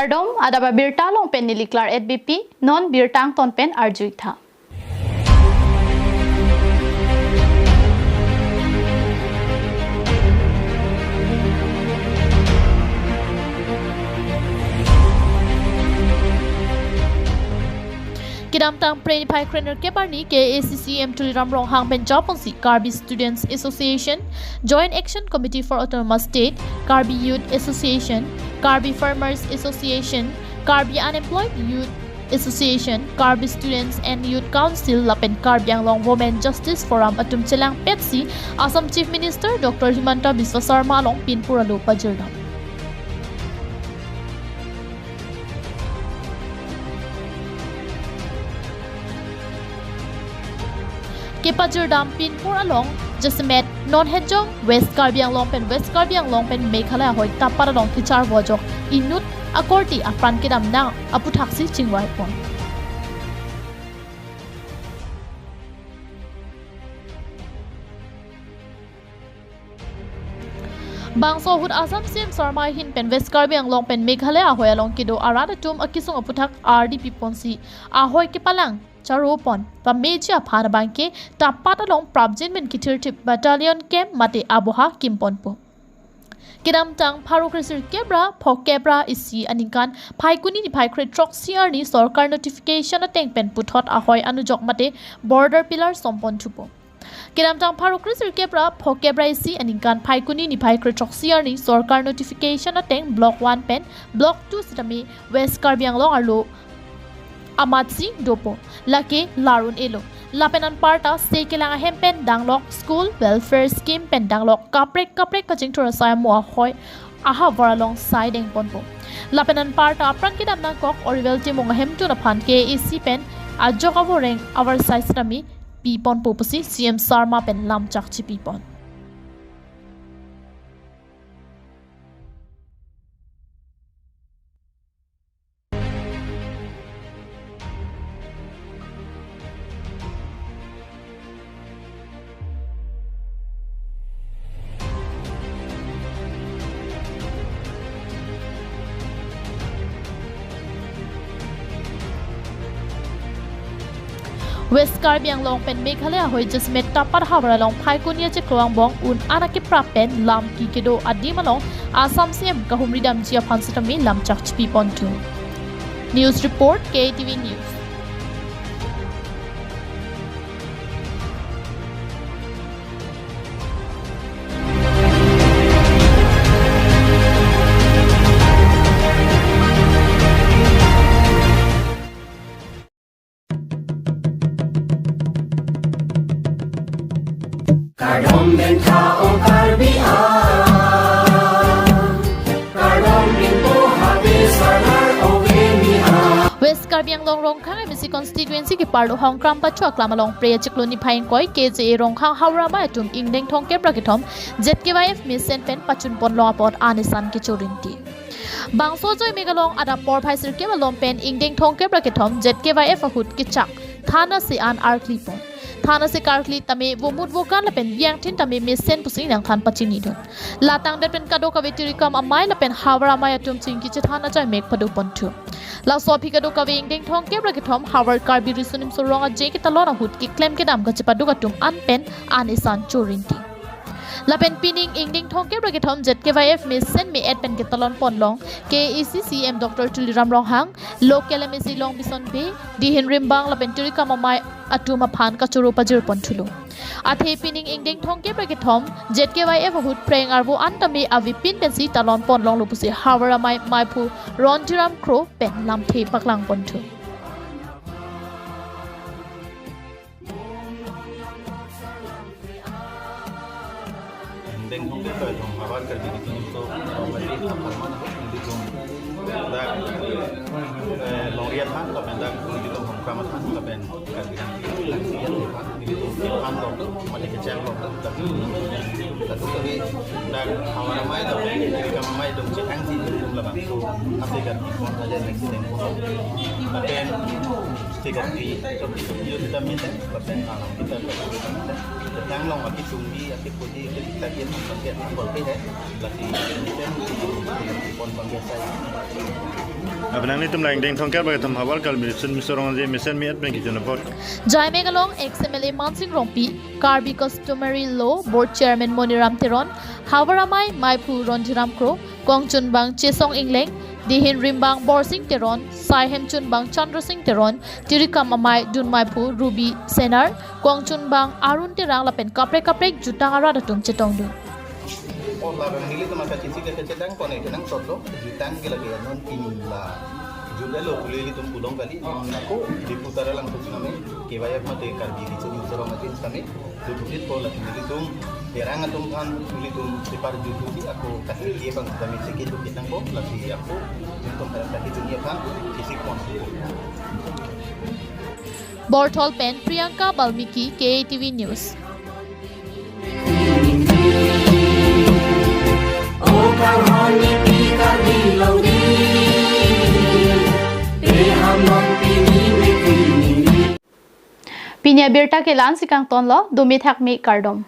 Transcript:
Kardom adaba birta long pen niliklar EDBP non birtang ton pen arjuitha. Kidam tang preni pai krener ke barni KACCM tuliram rong hang pen joponsi Karbi Students Association, Joint Action Committee for Autonomous State, Karbi Youth Association, Karbi Farmers Association, Karbi Unemployed Youth Association, Karbi Students and Youth Council lapen Karbi Anglong Women Justice Forum atum chelang petsi Assam Chief Minister Dr. Himanta Biswa Sarma long pinpuralo pajirnam. Kepajur dam pinpur along Jasimet non hejong West Karbi Anglong pen West Karbi Anglong pen Meghalaya hoi tapar along kichar wojok inut akorti afran kedam na aputhaksi chingwai pon. Bangso hud Assam CM Sarma hin pen West Karbi Anglong pen Meghalaya hoi along kido aradatum akisung aputhak RDP ponsi ahoy kepalang Charopon, Pameja Panabanke, Tapatalong Prabjin men Kitirtip Battalion Camp Mate Aboha Kimponpo. Kidam tang Parokrisir Kebra, Pokebra isi Anikan, Paikuni ni Paikre Trok Siarni, Sorkar notification ateng pen puthot ahoy anujok mate, border pillar sompon tupo. Kidam tang Parokrisir Kebra, Pokebra isi Anikan, Paikuni ni Paikre Trok Siarni, Sorkar notification ateng Block 1 pen, Block 2 sitami, West Karbi Anglong arlo. Amatsi dopo lake larun elo lapenan parta sekelang hempen danglok school welfare scheme pen danglok kaprek kaching tura saya mo hoy aha varalong sideng ponpo lapenan parta apran kidam na kok orivel timong hem tu na phan ke ec pen ajok avoreng our size rami pipon popusi CM Sarma pen lam chakchi pipon. West Karbi Anglong pen Meghalaya hoi Jasimet tapar havara long Phaikunia che klawang bong un anake prapen lam kikedo adimalong Assam CM kahumridam jia phansitami lam chakchpi pontu. News report KATV News. Kardom ben tao Karbi Kardom bin po habis salar ogeni West Karbi Anglong Rongkhang MSC constituency ki parlo hongkram pachu aklamalong preya chikloni phain koi KJA Rongkhang Haura ma tum ingdeng thongke braketom ZKYF mission pen pachun pon lo apot anisan ki chorinti Bangso joy megalong ada por phaisir ke malom pen ingdeng thongke braketom ZKYF ahut ki chak thana se an arklipon Thana se karkli tame womut wokan lapen biang tin tame mesen pusing nang than pachini don latang dat pen kado kavitiri kam amai lapen hawara maya tum chingki che thana jai mek padu pontu la sopi kado kaving ding thong ke braketom hawar karbi risunim soronga je ki talona hut ki claim ke dam ka chepadu ka tum an pen anisan chorinti lapen pining ingding thong ke braketom ZKYF mesen me et pen ke talon ponlong KACCM Dr. Tuliram Ronghang local MSC long bison be di hinrim bang lapen turi kam amai atuma phan ka churu pajir ponthulu athe pining ingding thong ke braketom ZKYF hut preng arbo antami avipin pensi talon ponlong lupusi hawara mai maipu ronjiram kro pen lam the paklang ponthu Deng hong ke thong hawar kar bi to bali thapman hindi thong da longriat han la penda hindi thong Kamatan kapen kabilang lansian itu ilham dong mali kecil dong tapi dan awal ramai dong ketika ramai dong cekang sih belum lepas tu apa kan ikon saja next time kapen stiker di video kita minta kapen alam kita tentang long akit tunggi akit putih kita kian pakai apa deh lagi ikon penggeser Abang ni tum lain deng thongkat bagi tum hawal kal mission misorong je mission miat ben kitchen report. Jai Megalong XMLA Mansing Rompi, Karbi Customary Law Board Chairman Moniram Teron, Havaramai Maipu Ronjiram Kro, Kongchun Bang Chesong Ingleng, Dihin Rimbang Borsing Teron, Saihem Chun Bang Chandra Singh Teron, Tirikam Amai Dun Maipu Ruby Senar, Kongchun Bang Arun Terang Lapen Kaprek Kaprek Jutang Aradatum Chetongdu. Oh, barang nili tu masa cici kecedang kone kenang soto jutang lagi non inilah juga lo kuliah itu pulong kali aku di putaran langsung kami kewayak mate karbi di sini serong makin kami tutup pola nili tu derang atum kan nili tu separ jutu di aku kasih dia bang kami sikit tu kita ko lagi aku untuk kasih dunia kan isi kon Borthol Pen Priyanka Balmiki KATV News. Karhani pikar di laudi, ham non pini mekini. Pinya Birta Kelan Sikang Tonlo Dumit Hakmi Kardom.